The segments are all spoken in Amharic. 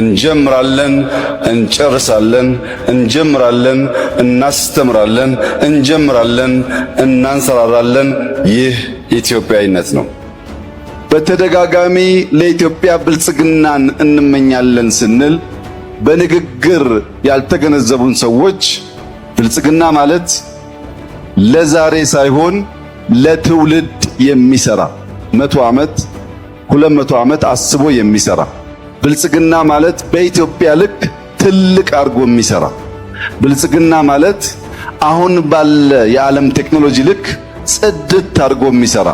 እንጀምራለን፣ እንጨርሳለን፣ እንጀምራለን፣ እናስተምራለን፣ እንጀምራለን፣ እናንሰራራለን። ይህ ኢትዮጵያዊነት ነው። በተደጋጋሚ ለኢትዮጵያ ብልጽግናን እንመኛለን ስንል በንግግር ያልተገነዘቡን ሰዎች ብልጽግና ማለት ለዛሬ ሳይሆን ለትውልድ የሚሰራ 100 ዓመት 200 ዓመት አስቦ የሚሰራ ብልጽግና ማለት በኢትዮጵያ ልክ ትልቅ አድርጎ የሚሰራ ብልጽግና ማለት አሁን ባለ የዓለም ቴክኖሎጂ ልክ ጽድት አድርጎ የሚሰራ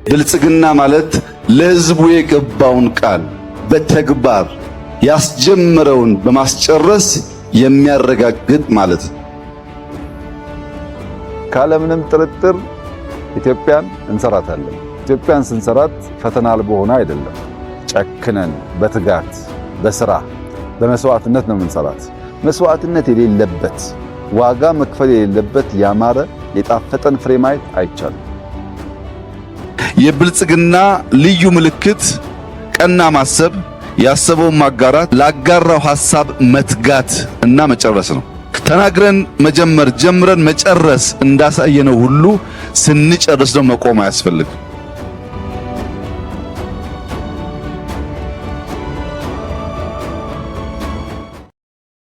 ብልጽግና ማለት ለሕዝቡ የገባውን ቃል በተግባር ያስጀመረውን በማስጨረስ የሚያረጋግጥ ማለት ነው። ካለምንም ጥርጥር ኢትዮጵያን እንሰራታለን። ኢትዮጵያን ስንሰራት ፈተና አልባ ሆና አይደለም፣ ጨክነን በትጋት በስራ በመስዋዕትነት ነው የምንሰራት። መስዋዕትነት የሌለበት ዋጋ መክፈል የሌለበት ያማረ የጣፈጠን ፍሬ ማየት አይቻልም። የብልጽግና ልዩ ምልክት ቀና ማሰብ፣ ያሰበውን ማጋራት፣ ላጋራው ሐሳብ መትጋት እና መጨረስ ነው። ተናግረን መጀመር ጀምረን መጨረስ እንዳሳየነው ሁሉ ስንጨርስ ነው መቆም አያስፈልግም።